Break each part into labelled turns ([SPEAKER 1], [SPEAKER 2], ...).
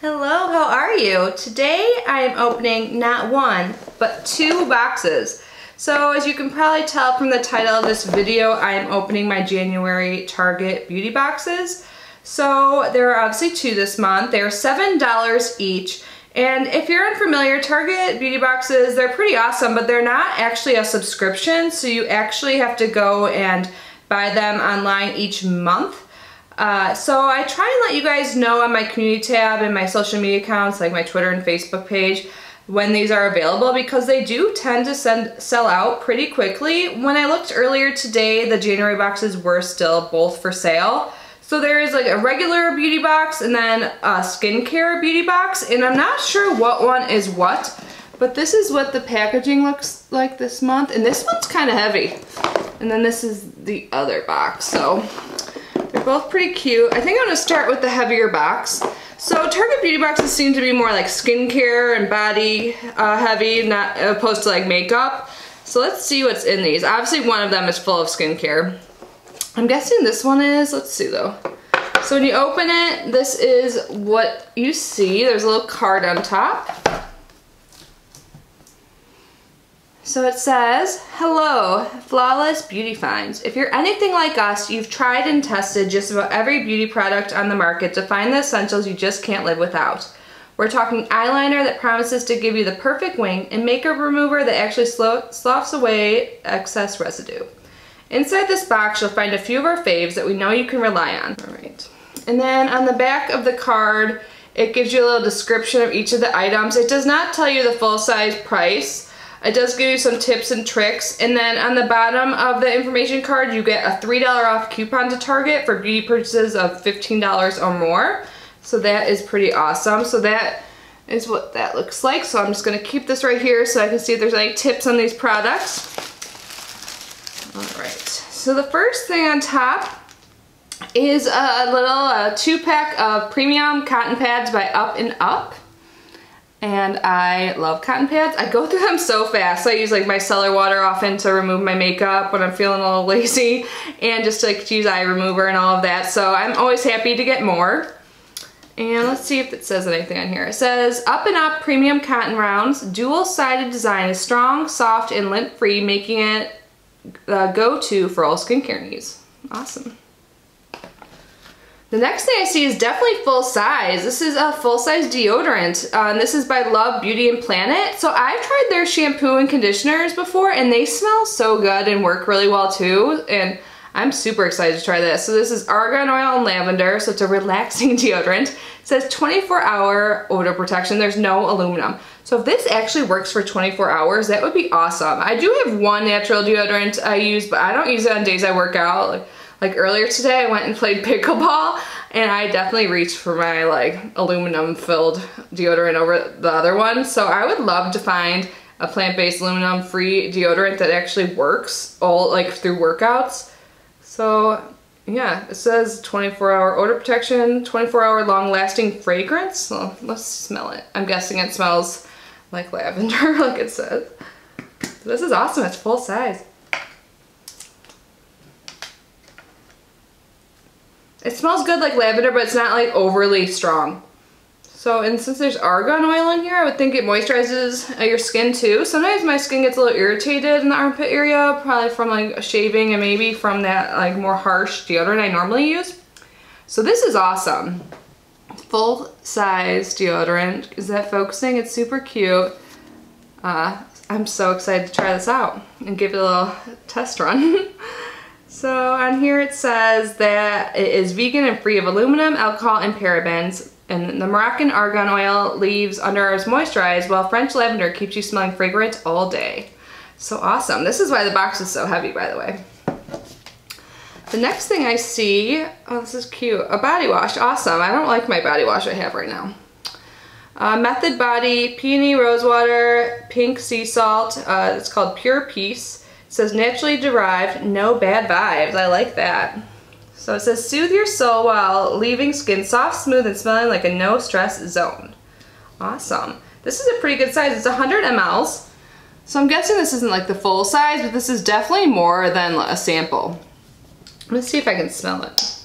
[SPEAKER 1] Hello, how are you? Today I am opening not one, but two boxes. So as you can probably tell from the title of this video, I am opening my January Target beauty boxes. So there are obviously two this month. They're $7 each. And if you're unfamiliar, Target beauty boxes, they're pretty awesome, but they're not actually a subscription. So you actually have to go and buy them online each month. So I try and let you guys know on my community tab and my social media accounts, like my Twitter and Facebook page, when these are available, because they do tend to sell out pretty quickly. When I looked earlier today, the January boxes were still both for sale. So there is like a regular beauty box and then a skincare beauty box, and I'm not sure what one is what, but this is what the packaging looks like this month, and this one's kind of heavy. And then this is the other box, so they're both pretty cute. I think I'm gonna start with the heavier box. So Target beauty boxes seem to be more like skincare and body heavy, not opposed to like makeup. So let's see what's in these. Obviously one of them is full of skincare. I'm guessing this one is, let's see though. So when you open it, this is what you see. There's a little card on top. So it says, hello, Flawless Beauty Finds. If you're anything like us, you've tried and tested just about every beauty product on the market to find the essentials you just can't live without. We're talking eyeliner that promises to give you the perfect wing and makeup remover that actually sloughs away excess residue. Inside this box, you'll find a few of our faves that we know you can rely on. All right. And then on the back of the card, it gives you a little description of each of the items. It does not tell you the full size price. It does give you some tips and tricks, and then on the bottom of the information card you get a $3 off coupon to Target for beauty purchases of $15 or more. So that is pretty awesome. So that is what that looks like. So I'm just going to keep this right here so I can see if there's any tips on these products. Alright, so the first thing on top is a little 2-pack of premium cotton pads by Up and Up. And I love cotton pads. I go through them so fast. I use like my cellar water often to remove my makeup when I'm feeling a little lazy, and just to like use eye remover and all of that. So I'm always happy to get more. And let's see if it says anything on here. It says, Up and Up Premium Cotton Rounds. Dual-sided design is strong, soft, and lint-free, making it the go-to for all skincare needs. Awesome. The next thing I see is definitely full size. This is a full size deodorant, and this is by Love Beauty and Planet. So I've tried their shampoo and conditioners before, and they smell so good and work really well too, and I'm super excited to try this. So this is argan oil and lavender, so it's a relaxing deodorant. It says 24-hour odor protection. There's no aluminum. So if this actually works for 24 hours, that would be awesome. I do have one natural deodorant I use, but I don't use it on days I work out. Like earlier today, I went and played pickleball, and I definitely reached for my like aluminum-filled deodorant over the other one. So I would love to find a plant-based aluminum-free deodorant that actually works all like through workouts. So yeah, it says 24-hour odor protection, 24-hour long-lasting fragrance. So let's smell it. I'm guessing it smells like lavender, like it says. So this is awesome. It's full size. It smells good like lavender, but it's not like overly strong. So, and since there's argan oil in here, I would think it moisturizes your skin too. Sometimes my skin gets a little irritated in the armpit area, probably from like shaving and maybe from that like more harsh deodorant I normally use. So this is awesome. Full size deodorant. Is that focusing? It's super cute. I'm so excited to try this out and give it a little test run. So on here it says that it is vegan and free of aluminum, alcohol, and parabens. And the Moroccan argan oil leaves underarms moisturized, while French lavender keeps you smelling fragrant all day. So awesome. This is why the box is so heavy, by the way. The next thing I see, oh, this is cute, a body wash. Awesome. I don't like my body wash I have right now. Method Body, Peony Rose Water, Pink Sea Salt. It's called Pure Peace. It says naturally derived, no bad vibes. I like that. So it says soothe your soul while leaving skin soft, smooth, and smelling like a no stress zone. Awesome. This is a pretty good size. It's 100 mLs. So I'm guessing this isn't like the full size, but this is definitely more than a sample. Let's see if I can smell it.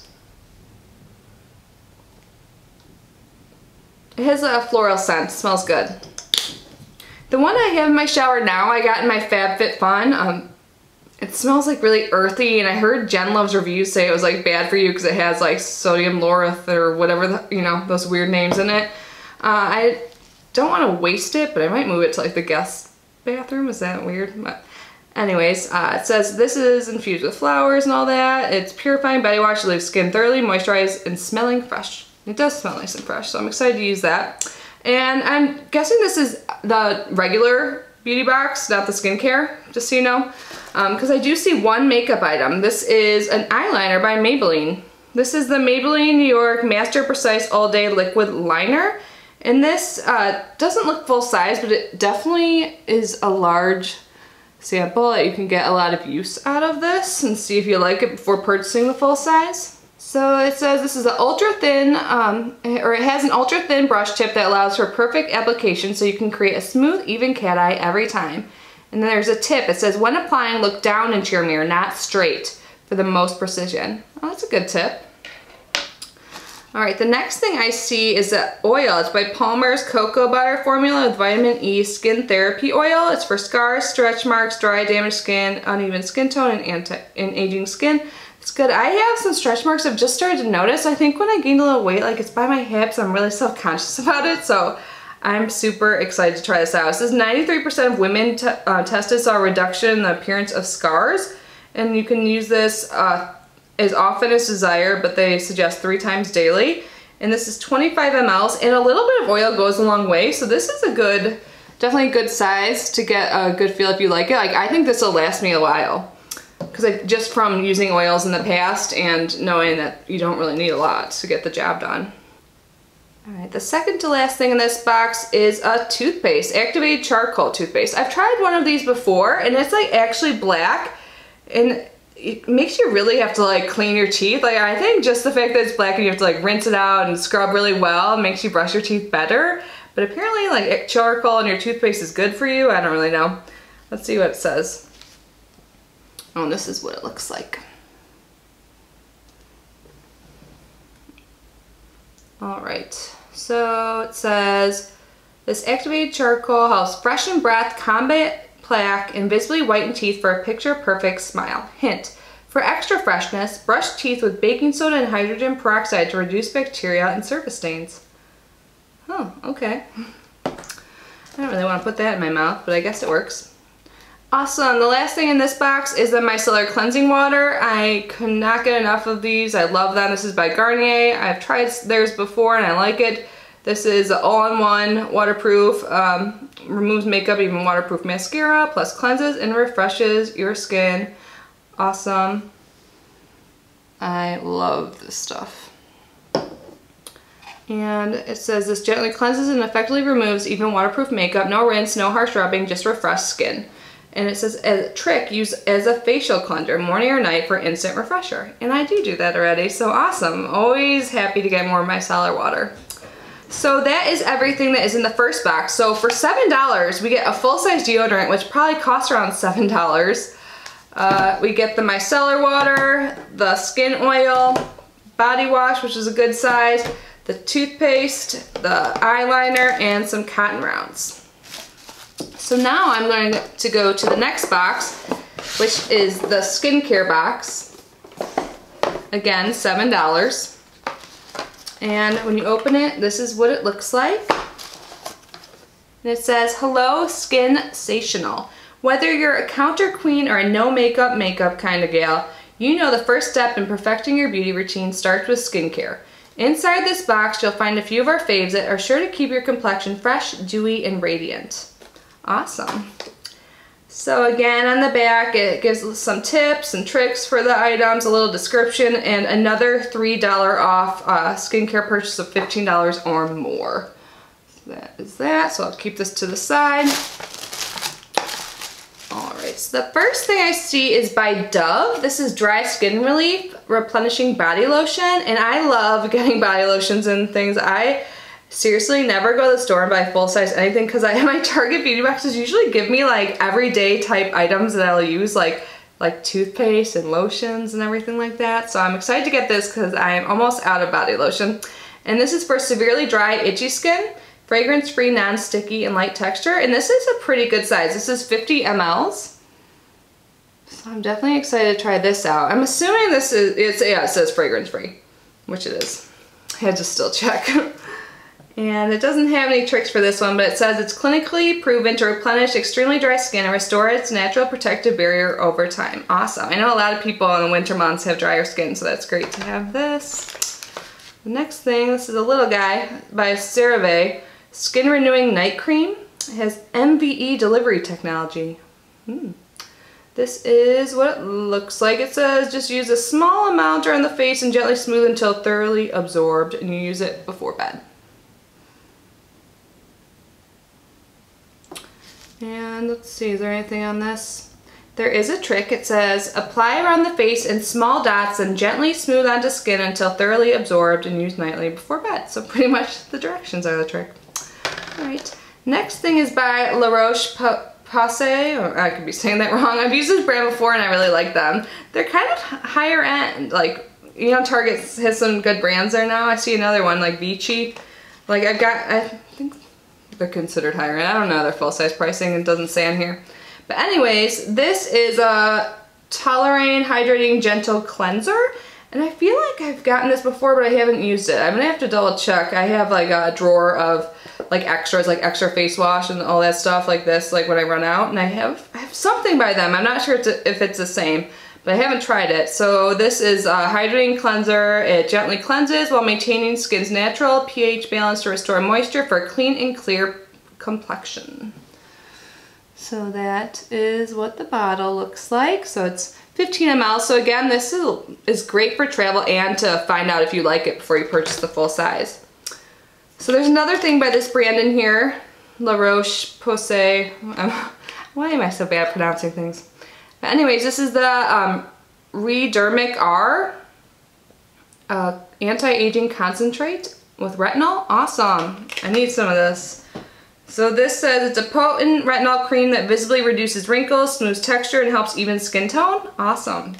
[SPEAKER 1] It has a floral scent, smells good. The one I have in my shower now, I got in my FabFitFun. It smells like really earthy, and I heard Jen Love's reviews say it was like bad for you because it has like sodium lauryl or whatever, you know, those weird names in it. I don't want to waste it, but I might move it to like the guest bathroom. Is that weird? But anyways, it says this is infused with flowers and all that. It's purifying body wash, leaves skin thoroughly moisturized and smelling fresh. It does smell nice and fresh, so I'm excited to use that. And I'm guessing this is the regular beauty box, not the skincare, just so you know. Because I do see one makeup item. This is an eyeliner by Maybelline. This is the Maybelline New York Master Precise All Day Liquid Liner. And this doesn't look full size, but it definitely is a large sample. You can get a lot of use out of this and see if you like it before purchasing the full size. So it says this is an ultra thin, or it has an ultra thin brush tip that allows for perfect application so you can create a smooth, even cat eye every time. And then there's a tip. It says when applying, look down into your mirror, not straight, for the most precision. Oh, that's a good tip. All right, the next thing I see is the oil. It's by Palmer's Cocoa Butter Formula with Vitamin E Skin Therapy Oil. It's for scars, stretch marks, dry, damaged skin, uneven skin tone, and aging skin. It's good. I have some stretch marks I've just started to notice. I think when I gained a little weight, like it's by my hips, I'm really self-conscious about it, so I'm super excited to try this out. It says 93% of women tested saw a reduction in the appearance of scars, and you can use this as often as desired, but they suggest 3 times daily. And this is 25 mLs, and a little bit of oil goes a long way, so this is a good, definitely a good size to get a good feel if you like it. Like, I think this will last me a while. Because just from using oils in the past and knowing that you don't really need a lot to get the job done. Alright, the second to last thing in this box is a toothpaste, activated charcoal toothpaste. I've tried one of these before and it's like actually black and it makes you really have to like clean your teeth. Like I think just the fact that it's black and you have to like rinse it out and scrub really well makes you brush your teeth better. But apparently like charcoal in your toothpaste is good for you. I don't really know. Let's see what it says. Oh, this is what it looks like. All right, so it says, this activated charcoal helps freshen breath, combat plaque, and visibly whiten teeth for a picture-perfect smile. Hint, for extra freshness, brush teeth with baking soda and hydrogen peroxide to reduce bacteria and surface stains. Oh, okay. I don't really want to put that in my mouth, but I guess it works. Awesome, the last thing in this box is the micellar cleansing water. I could not get enough of these. I love them. This is by Garnier. I've tried theirs before and I like it. This is all-in-one, waterproof, removes makeup, even waterproof mascara, plus cleanses and refreshes your skin. Awesome. I love this stuff. And it says this gently cleanses and effectively removes even waterproof makeup. No rinse, no harsh rubbing, just refreshed skin. And it says, as a trick, use as a facial cleanser, morning or night for instant refresher. And I do that already, so awesome. Always happy to get more micellar water. So that is everything that is in the first box. So for $7, we get a full-size deodorant, which probably costs around $7. We get the micellar water, the skin oil, body wash, which is a good size, the toothpaste, the eyeliner, and some cotton rounds. So now I'm going to go to the next box, which is the skincare box. Again, $7. And when you open it, this is what it looks like. And it says, hello, Skin-sational. Whether you're a counter queen or a no makeup kind of gal, you know the first step in perfecting your beauty routine starts with skincare. Inside this box, you'll find a few of our faves that are sure to keep your complexion fresh, dewy, and radiant. Awesome. So again, on the back, it gives some tips and tricks for the items, a little description, and another $3 off skincare purchase of $15 or more. So that is that. So I'll keep this to the side. Alright, so the first thing I see is by Dove. This is Dry Skin Relief Replenishing Body Lotion, and I love getting body lotions and things. I seriously never go to the store and buy full-size anything because my Target beauty boxes usually give me like everyday type items that I'll use, like toothpaste and lotions and everything like that. So I'm excited to get this because I'm almost out of body lotion. And this is for severely dry, itchy skin, fragrance-free, non-sticky, and light texture. And this is a pretty good size. This is 50 mLs. So I'm definitely excited to try this out. I'm assuming this is, yeah, it says fragrance-free, which it is. I had to still check. And it doesn't have any tricks for this one, but it says it's clinically proven to replenish extremely dry skin and restore its natural protective barrier over time. Awesome. I know a lot of people in the winter months have drier skin, so that's great to have this. The next thing, this is a little guy by CeraVe, Skin Renewing Night Cream. It has MVE delivery technology. This is what it looks like. It says just use a small amount around the face and gently smooth until thoroughly absorbed, and you use it before bed. And let's see, is there anything on this? There is a trick. It says apply around the face in small dots and gently smooth onto skin until thoroughly absorbed and use nightly before bed. So pretty much the directions are the trick. All right, next thing is by La Roche-Posay. I could be saying that wrong. I've used this brand before and I really like them. They're kind of higher end, like, you know, Target has some good brands there now. I see another one like Vichy. Like I think they're considered higher end. I don't know their full size pricing, it doesn't say on here. But anyways, this is a Toleriane Hydrating Gentle Cleanser. And I feel like I've gotten this before, but I haven't used it. I'm gonna have to double check. I have like a drawer of like extras, like extra face wash and all that stuff like this, like when I run out. And I have something by them. I'm not sure if it's the same, but I haven't tried it. So this is a hydrating cleanser. It gently cleanses while maintaining skin's natural pH balance to restore moisture for a clean and clear complexion. So that is what the bottle looks like. So it's 15 ml. So again, this is great for travel and to find out if you like it before you purchase the full size. So there's another thing by this brand in here, La Roche-Posay. Why am I so bad at pronouncing things? But anyways, this is the Redermic R Anti-Aging Concentrate with retinol. Awesome. I need some of this. So this says it's a potent retinol cream that visibly reduces wrinkles, smooths texture, and helps even skin tone. Awesome.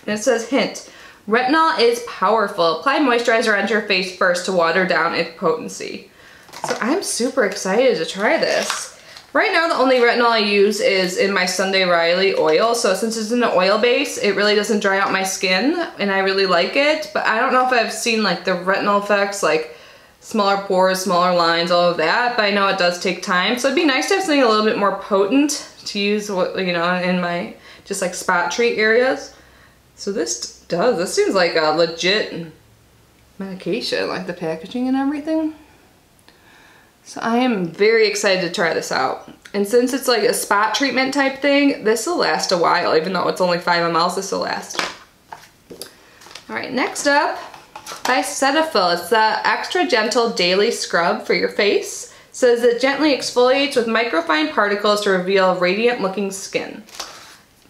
[SPEAKER 1] And it says hint, retinol is powerful. Apply moisturizer onto your face first to water down its potency. So I'm super excited to try this. Right now the only retinol I use is in my Sunday Riley oil. So since it's in an oil base, it really doesn't dry out my skin and I really like it. But I don't know if I've seen like the retinol effects, like smaller pores, smaller lines, all of that, but I know it does take time. So it'd be nice to have something a little bit more potent to use, you know, in my just like spot treat areas. So this seems like a legit medication, like the packaging and everything. So I am very excited to try this out. And since it's like a spot treatment type thing, this will last a while, even though it's only 5 ml, this will last. All right, next up, by Cetaphil. It's the extra gentle daily scrub for your face. It says it gently exfoliates with microfine particles to reveal radiant looking skin.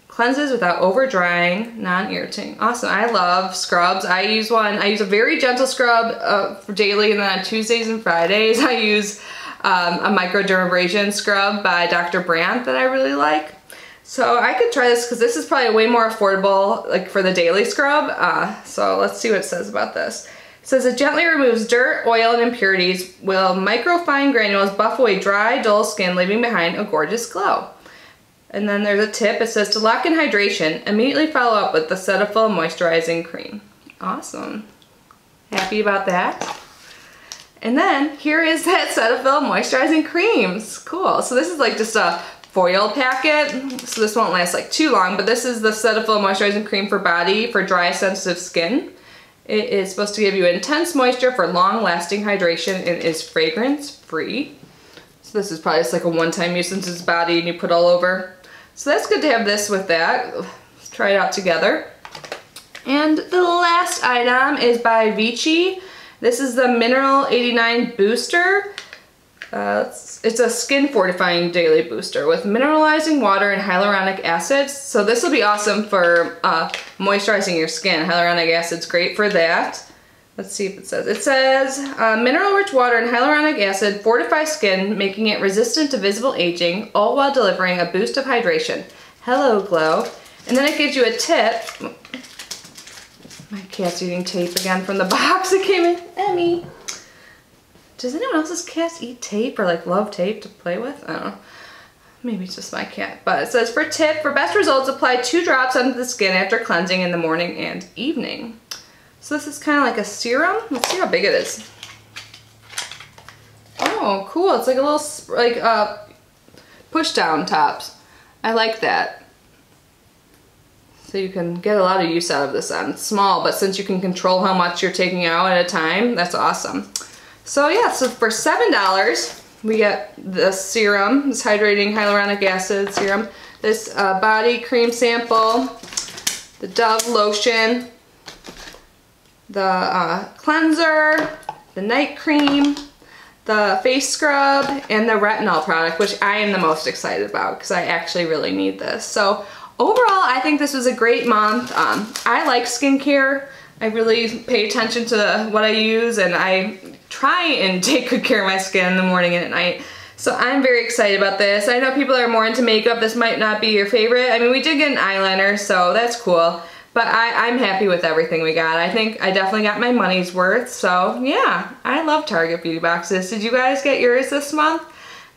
[SPEAKER 1] Cleanses without over drying, non-irritating. Awesome, I love scrubs. I use a very gentle scrub for daily, and then on Tuesdays and Fridays I use a microdermabrasion scrub by Dr. Brandt that I really like. So I could try this because this is probably way more affordable, like for the daily scrub. So let's see what it says about this. It says it gently removes dirt, oil, and impurities, while microfine granules buff away dry, dull skin, leaving behind a gorgeous glow. And then there's a tip. It says to lock in hydration, immediately follow up with the Cetaphil moisturizing cream. Awesome. Happy about that. And then here is that Cetaphil moisturizing creams. Cool. So this is like just a foil packet, so this won't last like too long, but this is the Cetaphil moisturizing cream for body for dry sensitive skin. It is supposed to give you intense moisture for long lasting hydration and is fragrance free. So this is probably just like a one-time use since it's body and you put all over. So that's good to have this with that. Let's try it out together. And the last item is by Vichy. This is the Mineral 89 Booster. It's a skin fortifying daily booster with mineralizing water and hyaluronic acids. So this will be awesome for moisturizing your skin. Hyaluronic acid's great for that. Let's see if it says. It says mineral rich water and hyaluronic acid fortify skin, making it resistant to visible aging, all while delivering a boost of hydration. Hello glow. And then it gives you a tip. My cat's eating tape again from the box that came in. Emmy. Does anyone else's cats eat tape or like love tape to play with? I don't know. Maybe it's just my cat. But it says, for tip, for best results, apply 2 drops onto the skin after cleansing in the morning and evening. So this is kind of like a serum. Let's see how big it is. Oh, cool. It's like a little like push down tops. I like that. So you can get a lot of use out of this on. It's small, but since you can control how much you're taking out at a time, that's awesome. So yeah, so for $7, we get this serum, this hydrating hyaluronic acid serum, this body cream sample, the Dove lotion, the cleanser, the night cream, the face scrub, and the retinol product, which I am the most excited about because I actually really need this. So overall, I think this was a great month. I like skincare. I really pay attention to what I use, and I try and take good care of my skin in the morning and at night. So I'm very excited about this. I know people are more into makeup. This might not be your favorite. I mean, we did get an eyeliner, so that's cool. But I'm happy with everything we got. I think I definitely got my money's worth. So yeah, I love Target beauty boxes. Did you guys get yours this month?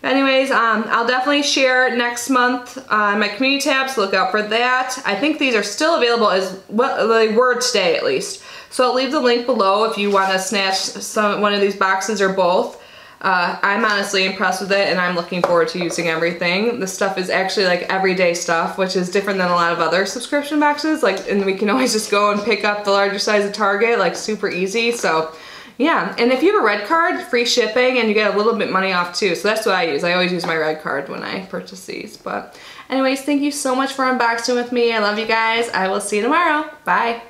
[SPEAKER 1] Anyways, I'll definitely share next month on my community tab, so look out for that. I think these are still available as well, they were today at least. So I'll leave the link below if you want to snatch one of these boxes or both. I'm honestly impressed with it, and I'm looking forward to using everything. This stuff is actually like everyday stuff, which is different than a lot of other subscription boxes. And we can always just go and pick up the larger size of Target, like super easy. So yeah, and if you have a red card, free shipping, and you get a little bit money off too. So that's what I use. I always use my red card when I purchase these. But anyways, thank you so much for unboxing with me. I love you guys. I will see you tomorrow. Bye.